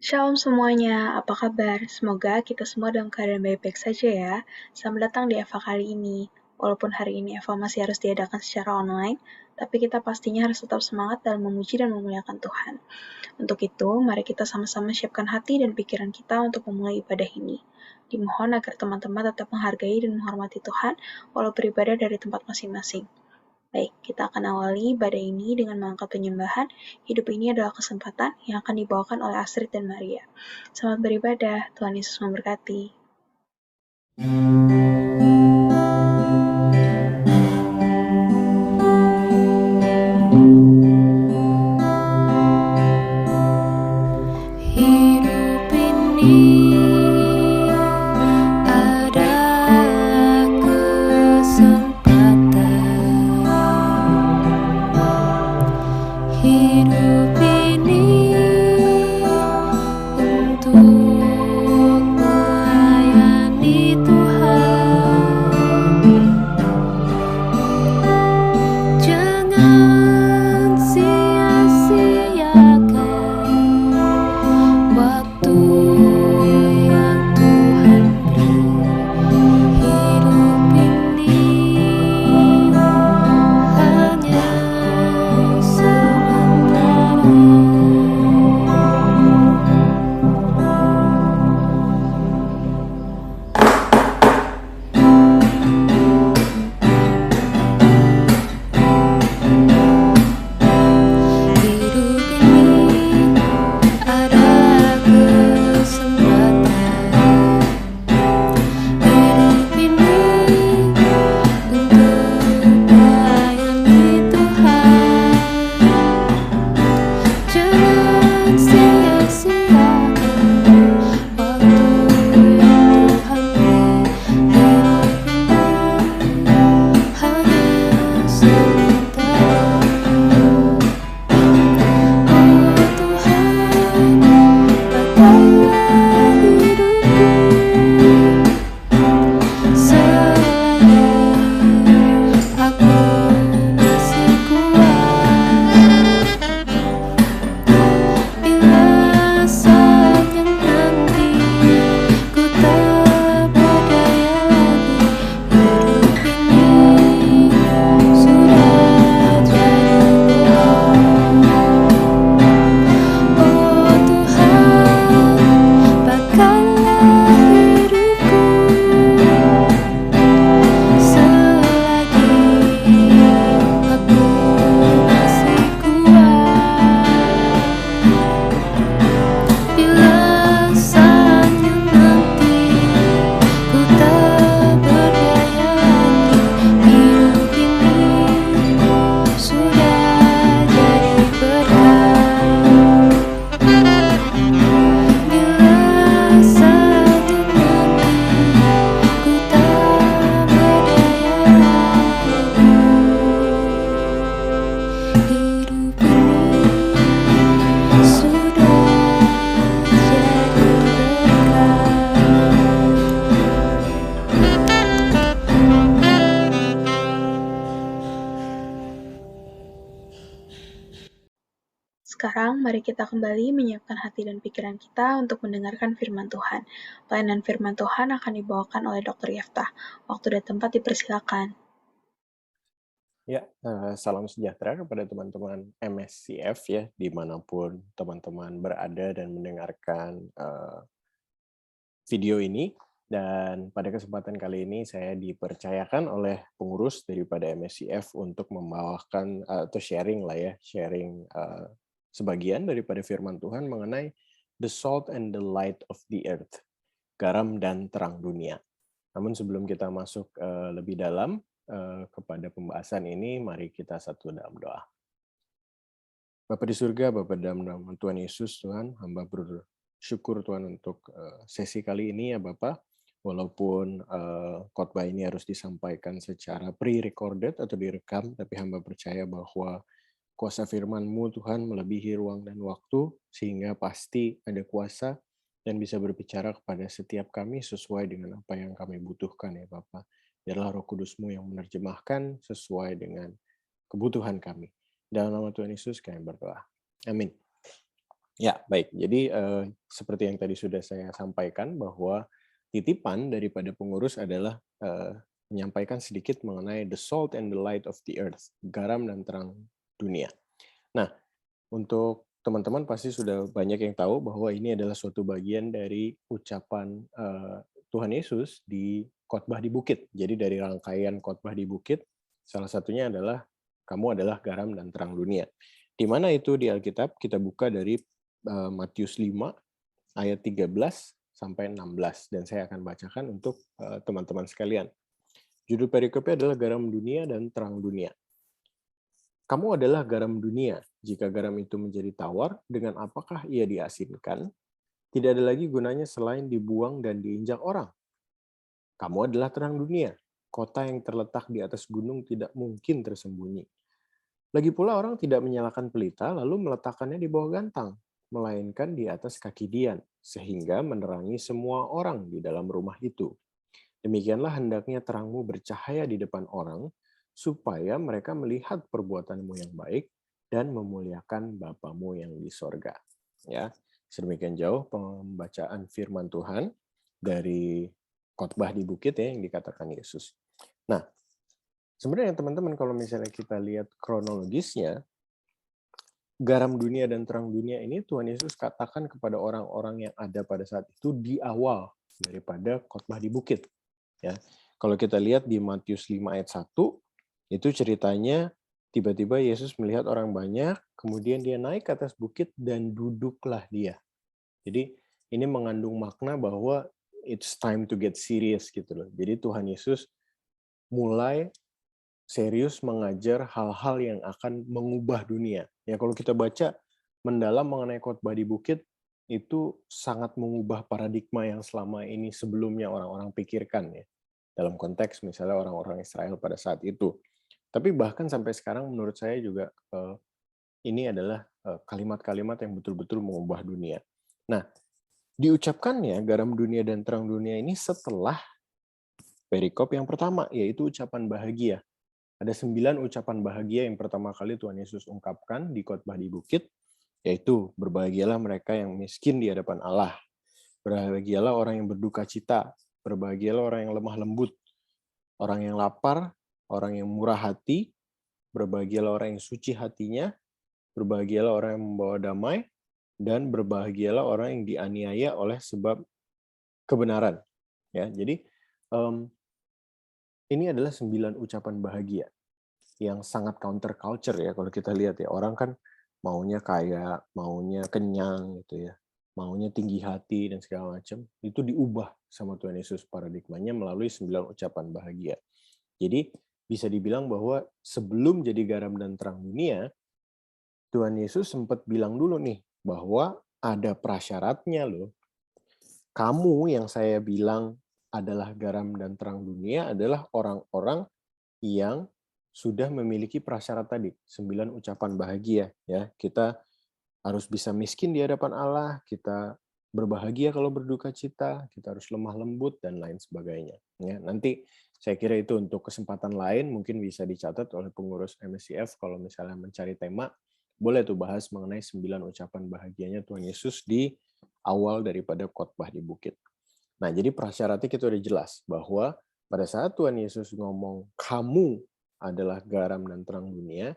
Shalom semuanya, apa kabar? Semoga kita semua dalam keadaan baik-baik saja ya. Selamat datang di Eva kali ini. Walaupun hari ini Eva masih harus diadakan secara online, tapi kita pastinya harus tetap semangat dalam memuji dan memuliakan Tuhan. Untuk itu, mari kita sama-sama siapkan hati dan pikiran kita untuk memulai ibadah ini. Dimohon agar teman-teman tetap menghargai dan menghormati Tuhan, walau beribadah dari tempat masing-masing. Baik, kita akan awali ibadah ini dengan mengangkat penyembahan. Hidup ini adalah kesempatan yang akan dibawakan oleh Astrid dan Maria. Selamat beribadah, Tuhan Yesus memberkati. Hidup ini adalah kesempatan. Hidup ini untuk melayani Tuhan. Jangan sia-siakan waktu yang Tuhan beri. Hidup ini hanya sementara. Hidup ini adalah kesempatan. Hidup ini untuk melayani Tuhan. Jangan sia-siakan waktu yang Tuhan beri. Hidup ini hanya sementara. Oh Tuhan, pakailah hidupku selagi aku masih kuat. Bila saatnya nanti ku tak berdaya lagi, hidup ini sudah jadi berkah. Oh Tuhan, pakailah hidupku selagi aku masih kuat. Bila saatnya nanti ku tak berdaya lagi, hidup ini sudah jadi berkah. Bila saatnya nanti ku tak berdaya lagi, hidup ini sudah jadi Sekarang, mari kita kembali menyiapkan hati dan pikiran kita untuk mendengarkan firman Tuhan. Pelayanan firman Tuhan akan dibawakan oleh Dr. Yeftah. Waktu dan tempat dipersilakan. Ya, salam sejahtera kepada teman-teman MSCF ya, dimanapun teman-teman berada dan mendengarkan video ini. Dan pada kesempatan kali ini saya dipercayakan oleh pengurus daripada MSCF untuk membawakan atau sharing lah ya, sharing sebagian daripada firman Tuhan mengenai the salt and the light of the earth, garam dan terang dunia. Namun sebelum kita masuk lebih dalam kepada pembahasan ini, mari kita satu dalam doa. Bapa di surga, Bapa dalam nama Tuhan Yesus, Tuhan, hamba bersyukur Tuhan untuk sesi kali ini ya Bapak. Walaupun khotbah ini harus disampaikan secara pre-recorded atau direkam, tapi hamba percaya bahwa kuasa firman-Mu Tuhan melebihi ruang dan waktu, sehingga pasti ada kuasa dan bisa berbicara kepada setiap kami sesuai dengan apa yang kami butuhkan ya Bapak. Biarlah Roh Kudus-Mu yang menerjemahkan sesuai dengan kebutuhan kami. Dalam nama Tuhan Yesus kami berdoa. Amin. Ya, baik. Jadi seperti yang tadi sudah saya sampaikan bahwa titipan daripada pengurus adalah menyampaikan sedikit mengenai the salt and the light of the earth, garam dan terang dunia. Nah, untuk teman-teman pasti sudah banyak yang tahu bahwa ini adalah suatu bagian dari ucapan Tuhan Yesus di khotbah di bukit. Jadi dari rangkaian khotbah di bukit, salah satunya adalah kamu adalah garam dan terang dunia. Di mana itu di Alkitab? Kita buka dari Matius 5 ayat 13 sampai 16 dan saya akan bacakan untuk teman-teman sekalian. Judul perikopnya adalah garam dunia dan terang dunia. Kamu adalah garam dunia. Jika garam itu menjadi tawar, dengan apakah ia diasinkan? Tidak ada lagi gunanya selain dibuang dan diinjak orang. Kamu adalah terang dunia. Kota yang terletak di atas gunung tidak mungkin tersembunyi. Lagi pula orang tidak menyalakan pelita lalu meletakkannya di bawah gantang, melainkan di atas kaki dian, sehingga menerangi semua orang di dalam rumah itu. Demikianlah hendaknya terangmu bercahaya di depan orang, supaya mereka melihat perbuatanmu yang baik dan memuliakan Bapamu yang di sorga. Ya, sedemikian jauh pembacaan firman Tuhan dari khotbah di bukit ya yang dikatakan Yesus. Nah, sebenarnya teman-teman kalau misalnya kita lihat kronologisnya, garam dunia dan terang dunia ini Tuhan Yesus katakan kepada orang-orang yang ada pada saat itu di awal daripada khotbah di bukit. Ya, kalau kita lihat di Matius 5 ayat 1, itu ceritanya tiba-tiba Yesus melihat orang banyak, kemudian dia naik ke atas bukit dan duduklah dia. Jadi ini mengandung makna bahwa it's time to get serious gitu loh. Jadi Tuhan Yesus mulai serius mengajar hal-hal yang akan mengubah dunia. Ya kalau kita baca mendalam mengenai khotbah di bukit, itu sangat mengubah paradigma yang selama ini sebelumnya orang-orang pikirkan ya. Dalam konteks misalnya orang-orang Israel pada saat itu. Tapi bahkan sampai sekarang menurut saya juga ini adalah kalimat-kalimat yang betul-betul mengubah dunia. Nah, diucapkannya garam dunia dan terang dunia ini setelah perikop yang pertama, yaitu ucapan bahagia. Ada 9 ucapan bahagia yang pertama kali Tuhan Yesus ungkapkan di khotbah di bukit, yaitu berbahagialah mereka yang miskin di hadapan Allah. Berbahagialah orang yang berduka cita. Berbahagialah orang yang lemah lembut. Orang yang lapar, orang yang murah hati. Berbahagialah orang yang suci hatinya. Berbahagialah orang yang membawa damai. Dan berbahagialah orang yang dianiaya oleh sebab kebenaran. Ya, jadi ini adalah 9 ucapan bahagia yang sangat counterculture ya kalau kita lihat ya. Orang kan maunya kaya, maunya kenyang gitu ya. Maunya tinggi hati dan segala macam. Itu diubah sama Tuhan Yesus paradigmanya melalui 9 ucapan bahagia. Jadi bisa dibilang bahwa sebelum jadi garam dan terang dunia, Tuhan Yesus sempat bilang dulu nih bahwa ada prasyaratnya loh. Kamu yang saya bilang adalah garam dan terang dunia adalah orang-orang yang sudah memiliki prasyarat tadi, 9 ucapan bahagia ya. Kita harus bisa miskin di hadapan Allah, kita berbahagia kalau berduka cita, kita harus lemah lembut dan lain sebagainya. Ya, nanti saya kira itu untuk kesempatan lain mungkin bisa dicatat oleh pengurus MSCF kalau misalnya mencari tema, boleh tuh bahas mengenai 9 ucapan bahagianya Tuhan Yesus di awal daripada khotbah di bukit. Nah, jadi prasyaratnya kita udah jelas bahwa pada saat Tuhan Yesus ngomong kamu adalah garam dan terang dunia,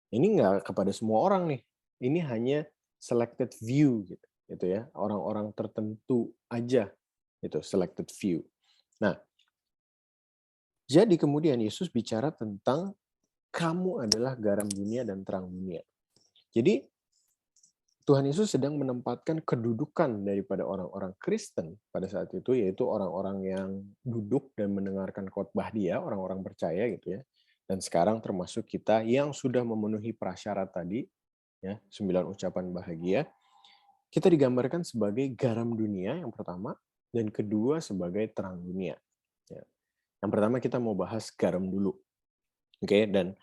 ini nggak kepada semua orang nih. Ini hanya selected view gitu ya, orang-orang tertentu aja itu selected view. Nah, jadi kemudian Yesus bicara tentang kamu adalah garam dunia dan terang dunia. Jadi Tuhan Yesus sedang menempatkan kedudukan daripada orang-orang Kristen pada saat itu, yaitu orang-orang yang duduk dan mendengarkan khotbah dia, orang-orang percaya gitu ya. Dan sekarang termasuk kita yang sudah memenuhi prasyarat tadi, ya 9 ucapan bahagia, kita digambarkan sebagai garam dunia yang pertama, dan kedua sebagai terang dunia. Ya. Yang pertama kita mau bahas garam dulu. Oke, dan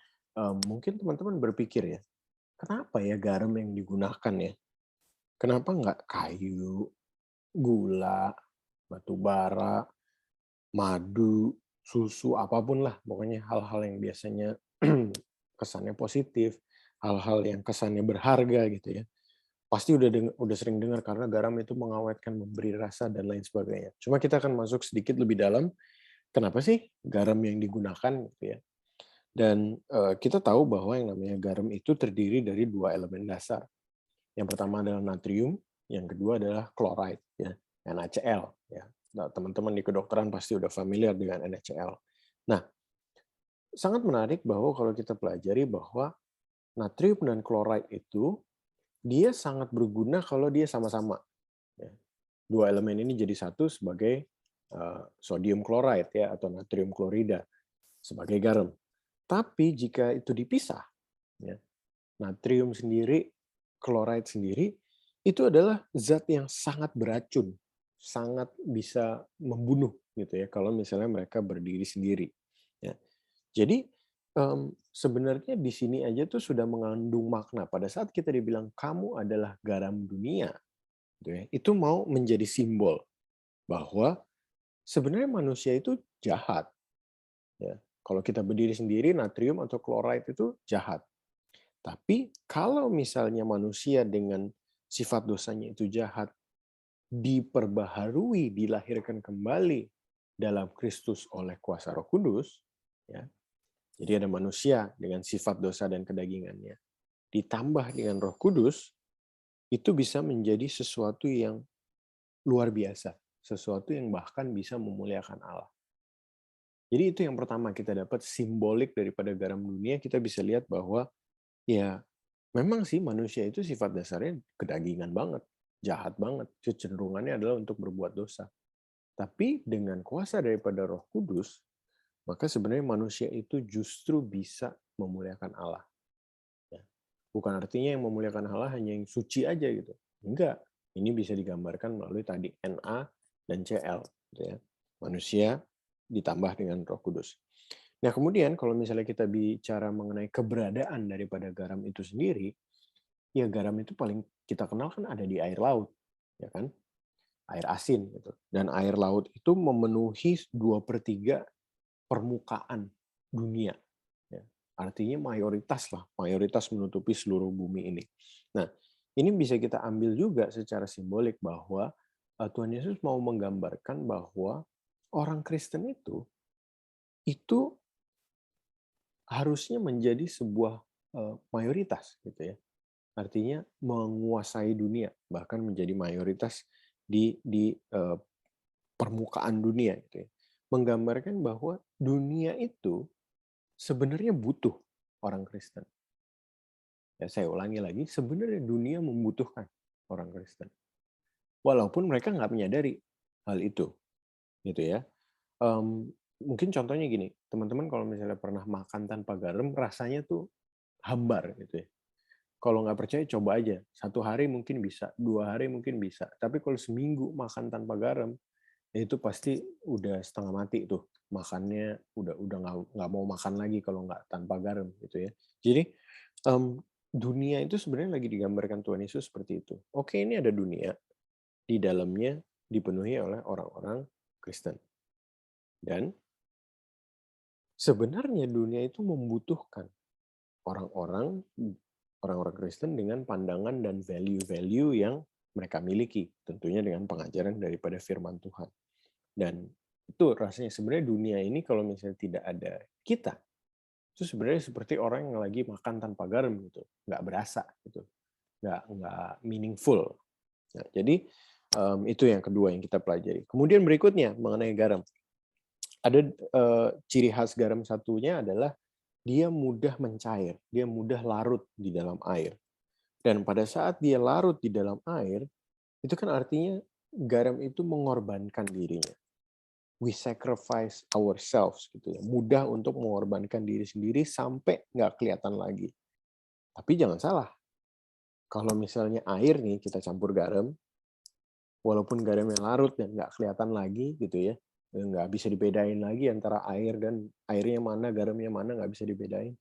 mungkin teman-teman berpikir ya, kenapa ya garam yang digunakan ya? Kenapa nggak kayu, gula, batu bara, madu, susu, apapun lah. Pokoknya hal-hal yang biasanya kesannya positif, hal-hal yang kesannya berharga gitu ya. pasti udah sering dengar karena garam itu mengawetkan, memberi rasa dan lain sebagainya. Cuma kita akan masuk sedikit lebih dalam, kenapa sih garam yang digunakan gitu ya. Dan kita tahu bahwa yang namanya garam itu terdiri dari dua elemen dasar. Yang pertama adalah natrium, yang kedua adalah chloride ya, NaCl ya. Nah, teman-teman di kedokteran pasti udah familiar dengan NaCl. Nah, sangat menarik bahwa kalau kita pelajari bahwa natrium dan chloride itu dia sangat berguna kalau dia sama-sama. Ya. Dua elemen ini jadi satu sebagai sodium chloride ya atau natrium klorida sebagai garam. Tapi jika itu dipisah, ya, natrium sendiri, chloride sendiri, itu adalah zat yang sangat beracun, sangat bisa membunuh gitu ya kalau misalnya mereka berdiri sendiri. Ya. Jadi sebenarnya di sini aja tuh sudah mengandung makna pada saat kita dibilang kamu adalah garam dunia, gitu ya, itu mau menjadi simbol bahwa sebenarnya manusia itu jahat. Ya. Kalau kita berdiri sendiri, natrium atau chloride itu jahat. Tapi kalau misalnya manusia dengan sifat dosanya itu jahat, diperbaharui, dilahirkan kembali dalam Kristus oleh kuasa Roh Kudus, ya. Jadi ada manusia dengan sifat dosa dan kedagingannya, ditambah dengan Roh Kudus, itu bisa menjadi sesuatu yang luar biasa, sesuatu yang bahkan bisa memuliakan Allah. Jadi itu yang pertama kita dapat simbolik daripada garam dunia, kita bisa lihat bahwa ya memang sih manusia itu sifat dasarnya kedagingan banget, jahat banget, kecenderungannya adalah untuk berbuat dosa. Tapi dengan kuasa daripada Roh Kudus, maka sebenarnya manusia itu justru bisa memuliakan Allah. Ya. Bukan artinya yang memuliakan Allah hanya yang suci aja gitu. Enggak. Ini bisa digambarkan melalui tadi Na dan Cl. Gitu ya. Manusia ditambah dengan Roh Kudus. Nah kemudian kalau misalnya kita bicara mengenai keberadaan daripada garam itu sendiri, ya garam itu paling kita kenal kan ada di air laut, ya kan? Air asin gitu. Dan air laut itu memenuhi 2/3 permukaan dunia. Ya. Artinya mayoritas lah, mayoritas menutupi seluruh bumi ini. Nah, ini bisa kita ambil juga secara simbolik bahwa Tuhan Yesus mau menggambarkan bahwa orang Kristen itu harusnya menjadi sebuah mayoritas gitu ya. Artinya menguasai dunia, bahkan menjadi mayoritas di permukaan dunia gitu ya. Menggambarkan bahwa dunia itu sebenarnya butuh orang Kristen. Ya, saya ulangi lagi, sebenarnya dunia membutuhkan orang Kristen. Walaupun mereka nggak menyadari hal itu, gitu ya. Mungkin contohnya gini, teman-teman kalau misalnya pernah makan tanpa garam, rasanya tuh hambar, gitu ya. Kalau nggak percaya, coba aja. 1 hari mungkin bisa, 2 hari mungkin bisa. Tapi kalau seminggu makan tanpa garam, itu pasti udah setengah mati tuh. Makannya udah nggak mau makan lagi kalau nggak tanpa garam, gitu ya. Jadi, dunia itu sebenarnya lagi digambarkan Tuhan Yesus seperti itu. Oke, ini ada dunia, di dalamnya dipenuhi oleh orang-orang Kristen. Dan sebenarnya dunia itu membutuhkan orang-orang Kristen dengan pandangan dan value-value yang mereka miliki, tentunya dengan pengajaran daripada firman Tuhan. Dan itu rasanya sebenarnya dunia ini kalau misalnya tidak ada kita, itu sebenarnya seperti orang yang lagi makan tanpa garam gitu, nggak berasa gitu, nggak meaningful. Nah, jadi itu yang kedua yang kita pelajari. Kemudian berikutnya mengenai garam, ada ciri khas garam satunya adalah dia mudah mencair, dia mudah larut di dalam air. Dan pada saat dia larut di dalam air, itu kan artinya garam itu mengorbankan dirinya. We sacrifice ourselves gitu ya. Mudah untuk mengorbankan diri sendiri sampai nggak kelihatan lagi. Tapi jangan salah. Kalau misalnya air nih kita campur garam, walaupun garamnya larut dan nggak kelihatan lagi gitu ya, nggak bisa dibedain lagi antara air dan airnya mana, garamnya mana, nggak bisa dibedain.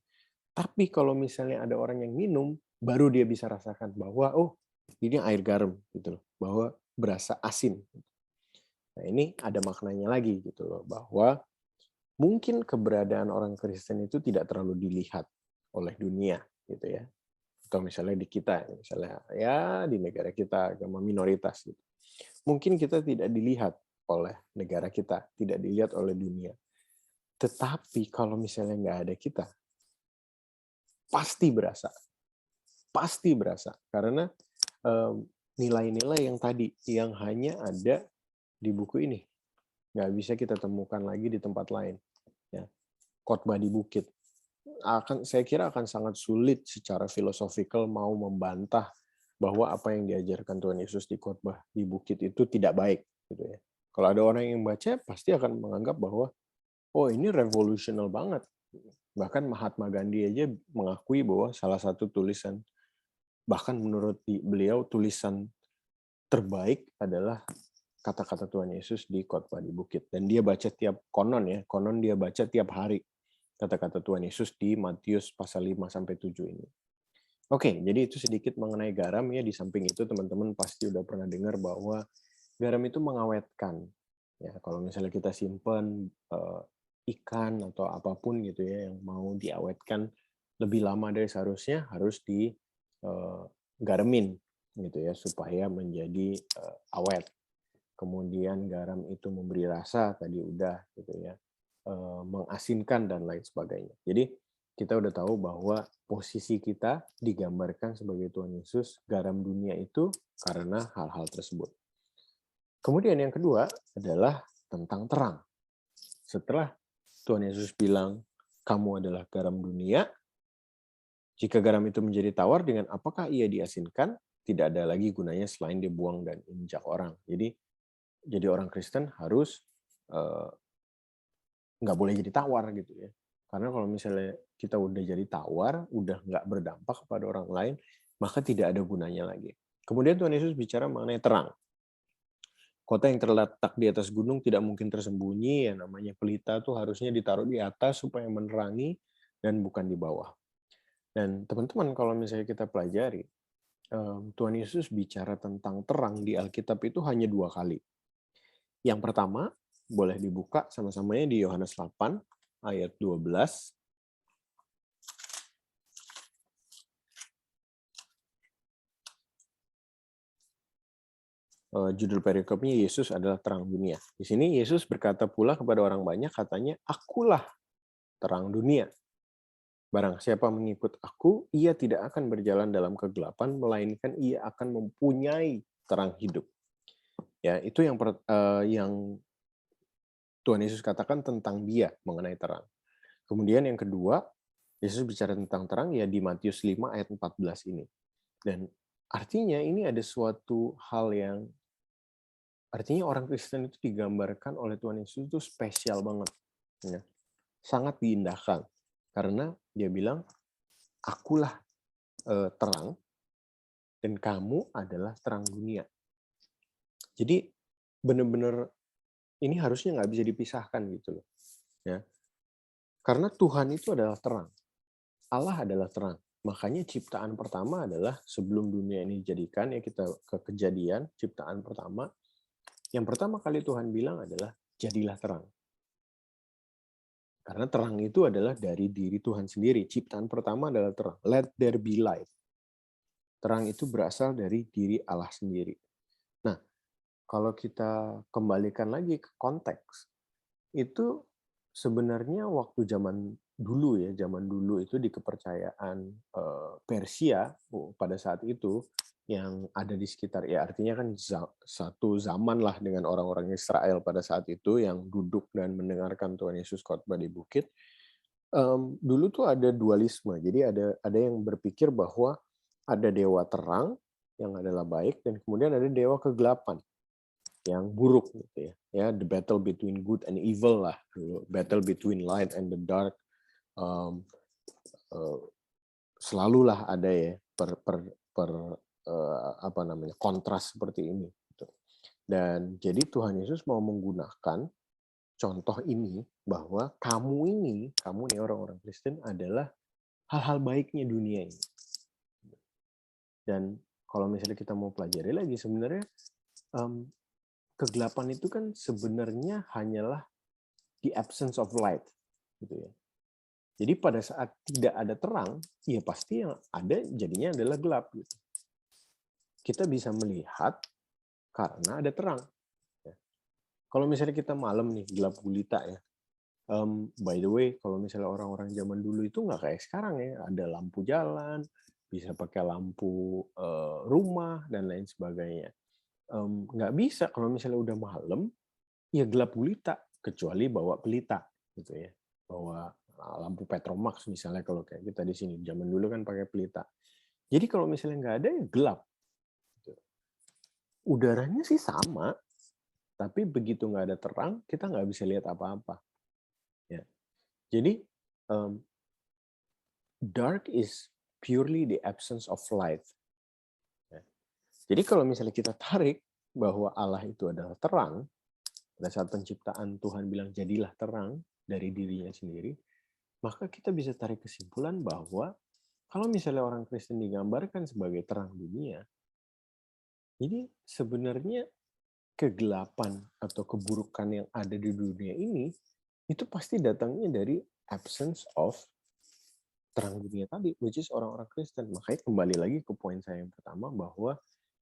Tapi kalau misalnya ada orang yang minum, baru dia bisa rasakan bahwa, oh ini air garam gitu loh, bahwa berasa asin. Nah ini ada maknanya lagi gitu loh, bahwa mungkin keberadaan orang Kristen itu tidak terlalu dilihat oleh dunia gitu ya. atau misalnya di kita, misalnya ya di negara kita agama minoritas gitu. Mungkin kita tidak dilihat oleh negara kita, tidak dilihat oleh dunia. Tetapi kalau misalnya nggak ada kita, pasti berasa, karena nilai-nilai yang tadi yang hanya ada di buku ini nggak bisa kita temukan lagi di tempat lain. Ya, khotbah di bukit saya kira akan sangat sulit secara filosofikal mau membantah bahwa apa yang diajarkan Tuhan Yesus di khotbah di bukit itu tidak baik, gitu ya. Kalau ada orang yang baca, pasti akan menganggap bahwa oh ini revolusional banget. Bahkan Mahatma Gandhi aja mengakui bahwa salah satu tulisan, bahkan menurut beliau tulisan terbaik adalah kata-kata Tuhan Yesus di khotbah di bukit. Dan dia baca konon dia baca tiap hari kata-kata Tuhan Yesus di Matius pasal 5-7 ini. Oke, jadi itu sedikit mengenai garam ya. Di samping itu teman-teman pasti udah pernah dengar bahwa garam itu mengawetkan. Ya, kalau misalnya kita simpan ikan atau apapun gitu ya yang mau diawetkan lebih lama dari seharusnya, harus digaramin gitu ya supaya menjadi awet. Kemudian garam itu memberi rasa, tadi udah gitu ya, mengasinkan dan lain sebagainya. Jadi kita udah tahu bahwa posisi kita digambarkan sebagai Tuhan Yesus, garam dunia itu karena hal-hal tersebut. Kemudian yang kedua adalah tentang terang. Setelah Tuhan Yesus bilang, kamu adalah garam dunia, jika garam itu menjadi tawar, dengan apakah ia diasinkan? Tidak ada lagi gunanya selain dibuang dan injak orang. Jadi orang Kristen harus nggak boleh jadi tawar gitu ya. Karena kalau misalnya kita udah jadi tawar, udah nggak berdampak kepada orang lain, maka tidak ada gunanya lagi. Kemudian Tuhan Yesus bicara mengenai terang. Kota yang terletak di atas gunung tidak mungkin tersembunyi, yang namanya pelita tuh harusnya ditaruh di atas supaya menerangi dan bukan di bawah. Dan teman-teman kalau misalnya kita pelajari, Tuhan Yesus bicara tentang terang di Alkitab itu hanya 2 kali. Yang pertama, boleh dibuka sama-samanya di Yohanes 8 ayat 12. Judul perikopnya Yesus adalah terang dunia. Di sini Yesus berkata pula kepada orang banyak, katanya, akulah terang dunia. Barang siapa mengikut aku, ia tidak akan berjalan dalam kegelapan, melainkan ia akan mempunyai terang hidup. Ya, itu yang Tuhan Yesus katakan tentang dia mengenai terang. Kemudian yang kedua, Yesus bicara tentang terang ya di Matius 5 ayat 14 ini. Dan artinya ini ada suatu hal yang artinya orang Kristen itu digambarkan oleh Tuhan Yesus itu spesial banget. Ya. Sangat diindahkan. Karena dia bilang, akulah terang dan kamu adalah terang dunia. Jadi benar-benar ini harusnya nggak bisa dipisahkan gitu loh. Ya. Karena Tuhan itu adalah terang. Allah adalah terang. Makanya ciptaan pertama adalah sebelum dunia ini dijadikan, ya kita ke Kejadian, ciptaan pertama. Yang pertama kali Tuhan bilang adalah, jadilah terang. Karena terang itu adalah dari diri Tuhan sendiri. Ciptaan pertama adalah terang. Let there be light. Terang itu berasal dari diri Allah sendiri. Nah, kalau kita kembalikan lagi ke konteks, itu sebenarnya waktu zaman dulu itu di kepercayaan Persia pada saat itu yang ada di sekitar, ya artinya kan satu zaman lah dengan orang-orang Israel pada saat itu yang duduk dan mendengarkan Tuhan Yesus khotbah di bukit. Dulu tuh ada dualisme, jadi ada yang berpikir bahwa ada dewa terang yang adalah baik dan kemudian ada dewa kegelapan yang buruk gitu ya. Ya, the battle between good and evil lah, battle between light and the dark. Selalulah ada ya kontras seperti ini. Dan jadi Tuhan Yesus mau menggunakan contoh ini bahwa kamu nih orang-orang Kristen adalah hal-hal baiknya dunia ini. Dan kalau misalnya kita mau pelajari lagi sebenarnya kegelapan itu kan sebenarnya hanyalah the absence of light, gitu ya. Jadi pada saat tidak ada terang, ya pasti yang ada jadinya adalah gelap. Gitu. Kita bisa melihat karena ada terang. Ya. Kalau misalnya kita malam nih, gelap gulita ya. By the way, kalau misalnya orang-orang zaman dulu itu nggak kayak sekarang ya, ada lampu jalan, bisa pakai lampu rumah dan lain sebagainya. Nggak bisa kalau misalnya udah malam, ya gelap gulita, kecuali bawa pelita gitu ya, bawa lampu Petromax misalnya kalau kayak kita di sini. Zaman dulu kan pakai pelita. Jadi kalau misalnya nggak ada ya gelap. Gitu. Udaranya sih sama, tapi begitu nggak ada terang, kita nggak bisa lihat apa-apa. Ya. Jadi dark is purely the absence of light. Ya. Jadi kalau misalnya kita tarik bahwa Allah itu adalah terang, pada saat penciptaan Tuhan bilang jadilah terang dari dirinya sendiri, maka kita bisa tarik kesimpulan bahwa kalau misalnya orang Kristen digambarkan sebagai terang dunia, jadi sebenarnya kegelapan atau keburukan yang ada di dunia ini itu pasti datangnya dari absence of terang dunia tadi, which is orang-orang Kristen. Makanya kembali lagi ke poin saya yang pertama bahwa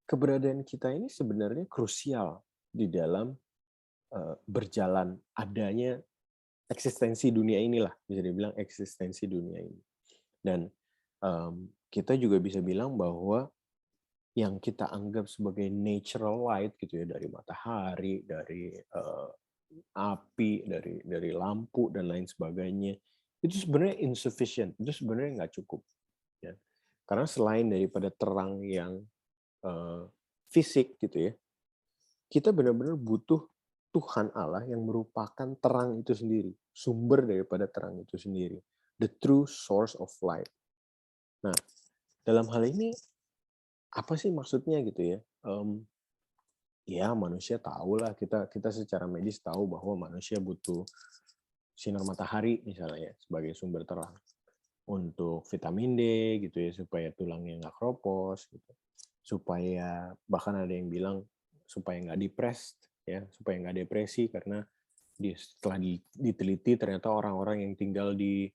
keberadaan kita ini sebenarnya krusial di dalam berjalan adanya eksistensi dunia inilah, bisa dibilang eksistensi dunia ini. Dan kita juga bisa bilang bahwa yang kita anggap sebagai natural light gitu ya, dari matahari, dari api, dari lampu dan lain sebagainya, itu sebenarnya insufficient, itu sebenarnya nggak cukup. Ya. Karena selain daripada terang yang fisik gitu ya, kita benar-benar butuh Tuhan Allah yang merupakan terang itu sendiri, sumber daripada terang itu sendiri, the true source of light. Nah, dalam hal ini apa sih maksudnya gitu ya? Ya manusia tahu lah, kita secara medis tahu bahwa manusia butuh sinar matahari misalnya sebagai sumber terang untuk vitamin D gitu ya, supaya tulangnya nggak keropos gitu, supaya bahkan ada yang bilang supaya nggak depressed ya, supaya nggak depresi, karena setelah diteliti ternyata orang-orang yang tinggal di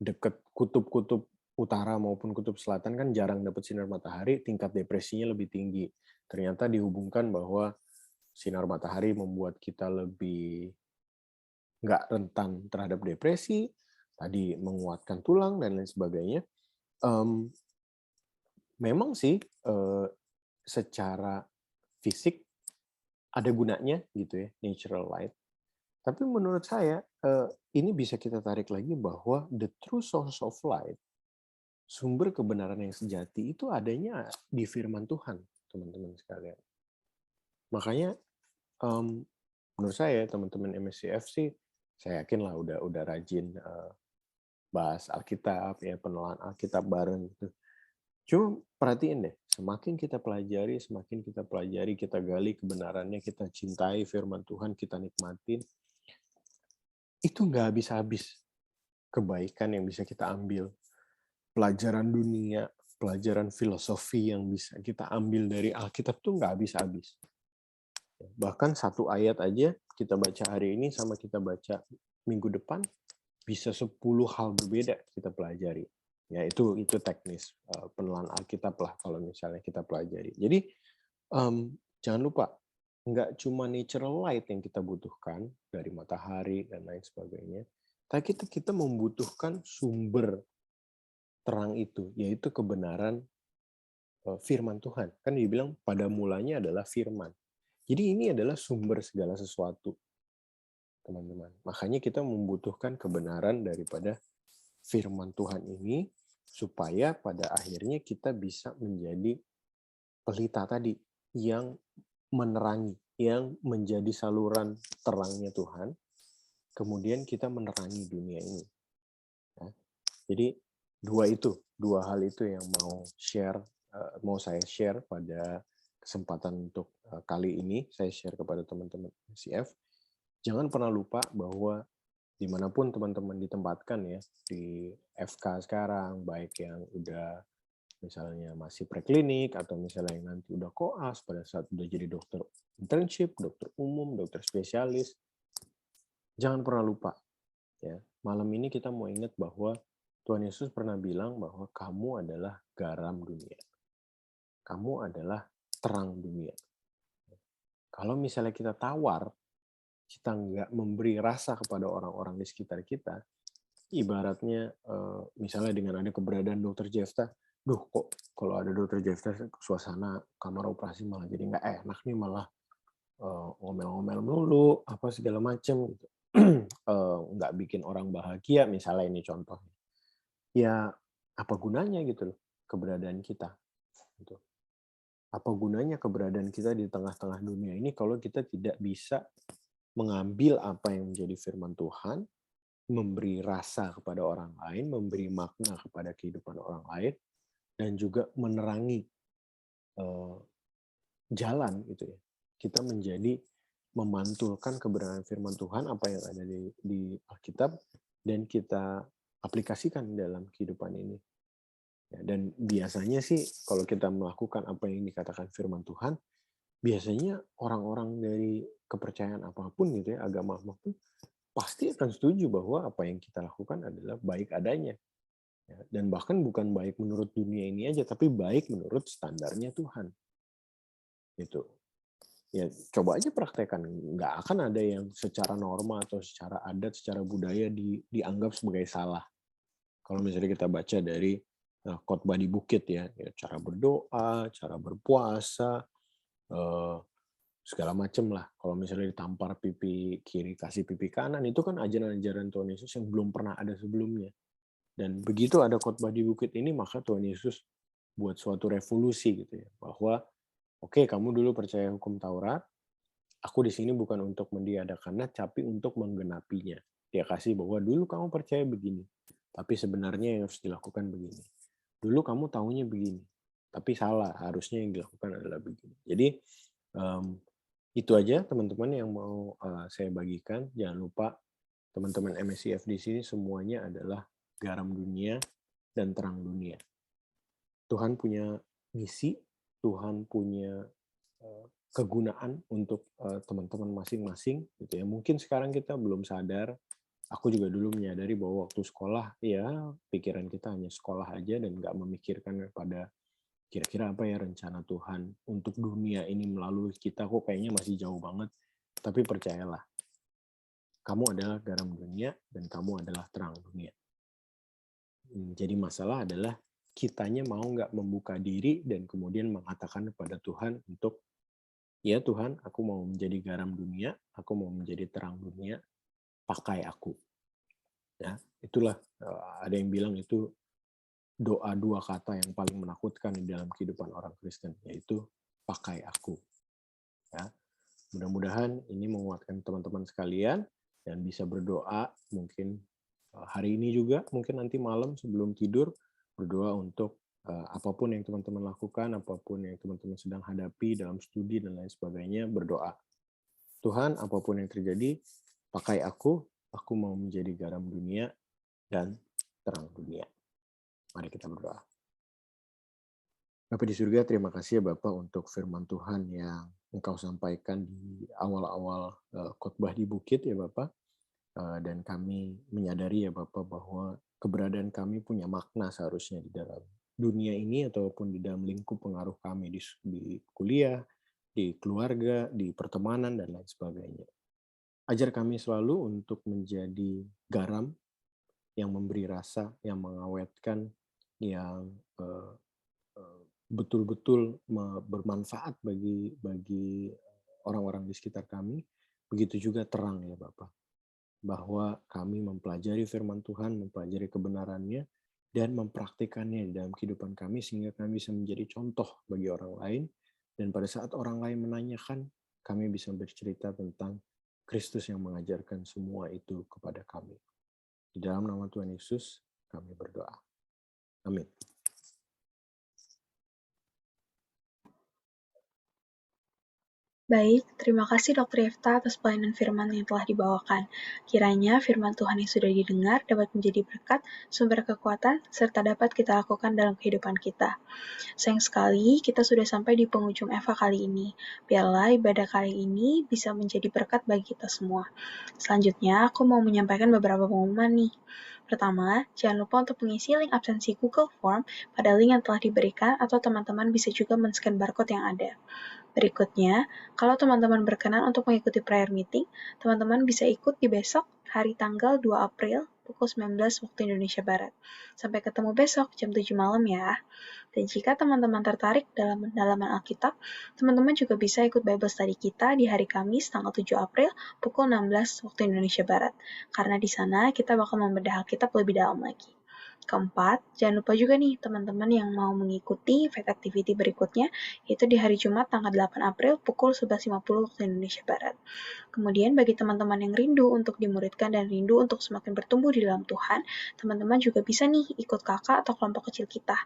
dekat kutub-kutub utara maupun kutub selatan kan jarang dapat sinar matahari, tingkat depresinya lebih tinggi. Ternyata dihubungkan bahwa sinar matahari membuat kita lebih nggak rentan terhadap depresi, tadi menguatkan tulang dan lain sebagainya. Memang sih secara fisik ada gunanya gitu ya, natural light. Tapi menurut saya ini bisa kita tarik lagi bahwa the true source of light, sumber kebenaran yang sejati itu adanya di firman Tuhan, teman-teman sekalian. Makanya menurut saya teman-teman MSCF sih, saya yakin lah udah rajin bahas Alkitab ya, penelahan Alkitab bareng gitu. Cuma perhatiin deh, semakin kita pelajari, kita gali kebenarannya, kita cintai firman Tuhan, kita nikmatin, itu nggak habis-habis kebaikan yang bisa kita ambil. Pelajaran dunia, pelajaran filosofi yang bisa kita ambil dari Alkitab tuh nggak habis-habis. Bahkan satu ayat aja kita baca hari ini sama kita baca minggu depan, bisa 10 hal berbeda kita pelajari. Ya itu teknis penelahan Alkitab lah kalau misalnya kita pelajari. Jadi jangan lupa, nggak cuma natural light yang kita butuhkan dari matahari dan lain sebagainya, tapi kita membutuhkan sumber terang itu, yaitu kebenaran firman Tuhan. Kan dibilang pada mulanya adalah firman. Jadi ini adalah sumber segala sesuatu, teman-teman. Makanya kita membutuhkan kebenaran daripada firman Tuhan ini, supaya pada akhirnya kita bisa menjadi pelita tadi yang menerangi, yang menjadi saluran terangnya Tuhan, kemudian kita menerangi dunia ini. Ya. Jadi dua hal itu yang mau saya share pada kesempatan untuk kali ini, saya share kepada teman-teman CF. Jangan pernah lupa bahwa dimanapun teman-teman ditempatkan ya, di FK sekarang, baik yang udah misalnya masih preklinik, atau misalnya yang nanti udah koas, pada saat udah jadi dokter internship, dokter umum, dokter spesialis, jangan pernah lupa, Ya, malam ini kita mau ingat bahwa Tuhan Yesus pernah bilang bahwa kamu adalah garam dunia. Kamu adalah terang dunia. Kalau misalnya kita tawar, kita nggak memberi rasa kepada orang-orang di sekitar kita, ibaratnya misalnya dengan ada keberadaan Dokter Jefta, duh kok kalau ada Dokter Jefta suasana kamar operasi malah jadi nggak enak nih, malah ngomel-ngomel melulu, apa segala macem gitu. Nggak bikin orang bahagia, misalnya ini contohnya. Ya, apa gunanya gitu loh keberadaan kita. Gitu. Apa gunanya keberadaan kita di tengah-tengah dunia ini kalau kita tidak bisa mengambil apa yang menjadi firman Tuhan, memberi rasa kepada orang lain, memberi makna kepada kehidupan orang lain, dan juga menerangi jalan gitu ya. Kita menjadi memantulkan kebenaran firman Tuhan, apa yang ada di Alkitab, dan kita aplikasikan dalam kehidupan ini. Ya, dan biasanya sih kalau kita melakukan apa yang dikatakan firman Tuhan, biasanya orang-orang dari kepercayaan apapun gitu ya, agama apapun, pasti akan setuju bahwa apa yang kita lakukan adalah baik adanya. Ya, dan bahkan bukan baik menurut dunia ini aja, tapi baik menurut standarnya Tuhan. Gitu. Ya coba aja praktekkan, nggak akan ada yang secara norma atau secara adat, secara budaya dianggap sebagai salah. Kalau misalnya kita baca dari khotbah di bukit ya, cara berdoa, cara berpuasa, segala macem lah. Kalau misalnya ditampar pipi kiri, kasih pipi kanan, itu kan ajaran-ajaran Tuhan Yesus yang belum pernah ada sebelumnya. Dan begitu ada khotbah di bukit ini, maka Tuhan Yesus buat suatu revolusi gitu ya, bahwa oke, kamu dulu percaya hukum Taurat, aku di sini bukan untuk mendiadakannya, tapi untuk menggenapinya. Dia kasih bahwa dulu kamu percaya begini, tapi sebenarnya yang harus dilakukan begini. Dulu kamu tahunya begini, tapi salah, harusnya yang dilakukan adalah begini. Jadi itu aja teman-teman yang mau saya bagikan. Jangan lupa teman-teman MSIF di sini semuanya adalah garam dunia dan terang dunia. Tuhan punya misi, Tuhan punya kegunaan untuk teman-teman masing-masing gitu ya. Mungkin sekarang kita belum sadar. Aku juga dulu menyadari bahwa waktu sekolah ya pikiran kita hanya sekolah aja dan nggak memikirkan pada kira-kira apa ya rencana Tuhan untuk dunia ini melalui kita, kok kayaknya masih jauh banget. Tapi percayalah, kamu adalah garam dunia dan kamu adalah terang dunia. Jadi masalah adalah kitanya mau nggak membuka diri dan kemudian mengatakan kepada Tuhan untuk, ya Tuhan, aku mau menjadi garam dunia, aku mau menjadi terang dunia, pakai aku. Ya, itulah ada yang bilang itu doa dua kata yang paling menakutkan di dalam kehidupan orang Kristen, yaitu pakai aku. Ya, mudah-mudahan ini menguatkan teman-teman sekalian dan bisa berdoa mungkin hari ini juga, mungkin nanti malam sebelum tidur berdoa untuk apapun yang teman-teman lakukan, apapun yang teman-teman sedang hadapi dalam studi dan lain sebagainya, berdoa. Tuhan, apapun yang terjadi, pakai aku mau menjadi garam dunia dan terang dunia. Mari kita berdoa. Bapa di surga, terima kasih ya Bapak untuk firman Tuhan yang Engkau sampaikan di awal-awal khotbah di bukit ya Bapak. Dan kami menyadari ya Bapak bahwa keberadaan kami punya makna seharusnya di dalam dunia ini ataupun di dalam lingkup pengaruh kami di kuliah, di keluarga, di pertemanan, dan lain sebagainya. Ajar kami selalu untuk menjadi garam yang memberi rasa, yang mengawetkan, yang betul-betul bermanfaat bagi orang-orang di sekitar kami. Begitu juga terang ya Bapak, bahwa kami mempelajari firman Tuhan, mempelajari kebenarannya, dan mempraktikannya dalam kehidupan kami sehingga kami bisa menjadi contoh bagi orang lain. Dan pada saat orang lain menanyakan, kami bisa bercerita tentang Kristus yang mengajarkan semua itu kepada kami. Di dalam nama Tuhan Yesus, kami berdoa. Amin. Baik, terima kasih Dr. Yefta atas pelayanan firman yang telah dibawakan. Kiranya firman Tuhan yang sudah didengar dapat menjadi berkat, sumber kekuatan, serta dapat kita lakukan dalam kehidupan kita. Sayang sekali, kita sudah sampai di penghujung Eva kali ini. Biarlah ibadah kali ini bisa menjadi berkat bagi kita semua. Selanjutnya, aku mau menyampaikan beberapa pengumuman nih. Pertama, jangan lupa untuk mengisi link absensi Google Form pada link yang telah diberikan atau teman-teman bisa juga men-scan barcode yang ada. Berikutnya, kalau teman-teman berkenan untuk mengikuti prayer meeting, teman-teman bisa ikut di besok, hari tanggal 2 April, pukul 19 waktu Indonesia Barat. Sampai ketemu besok, jam 7 malam ya. Dan jika teman-teman tertarik dalam pendalaman Alkitab, teman-teman juga bisa ikut Bible Study kita di hari Kamis, tanggal 7 April, pukul 16 waktu Indonesia Barat. Karena di sana kita bakal membedah Alkitab lebih dalam lagi. Keempat, jangan lupa juga nih teman-teman yang mau mengikuti Faith Activity berikutnya, yaitu di hari Jumat tanggal 8 April pukul 11.50 waktu Indonesia Barat. Kemudian bagi teman-teman yang rindu untuk dimuridkan dan rindu untuk semakin bertumbuh di dalam Tuhan, teman-teman juga bisa nih ikut kakak atau kelompok kecil kita.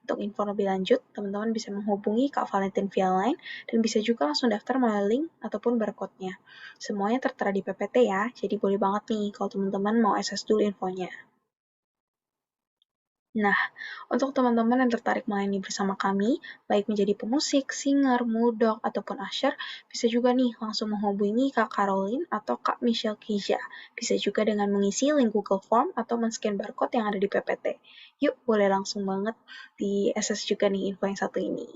Untuk info lebih lanjut, teman-teman bisa menghubungi Kak Valentin via line dan bisa juga langsung daftar melalui link ataupun barcode-nya. Semuanya tertera di PPT ya, jadi boleh banget nih kalau teman-teman mau akses dulu infonya. Nah, untuk teman-teman yang tertarik melayani bersama kami, baik menjadi pemusik, singer, mudok, ataupun usher, bisa juga nih langsung menghubungi Kak Caroline atau Kak Michelle Kija. Bisa juga dengan mengisi link Google Form atau men-scan barcode yang ada di PPT. Yuk, boleh langsung banget di access juga nih info yang satu ini.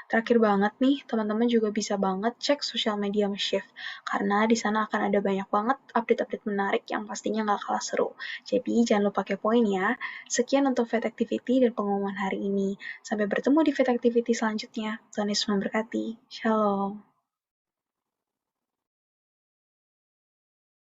Terakhir banget nih, teman-teman juga bisa banget cek sosial media Shift, karena di sana akan ada banyak banget update-update menarik yang pastinya nggak kalah seru. Jadi jangan lupa kepoin ya. Sekian untuk Faith Activity dan pengumuman hari ini. Sampai bertemu di Faith Activity selanjutnya. Tuhan Yesus memberkati. Shalom.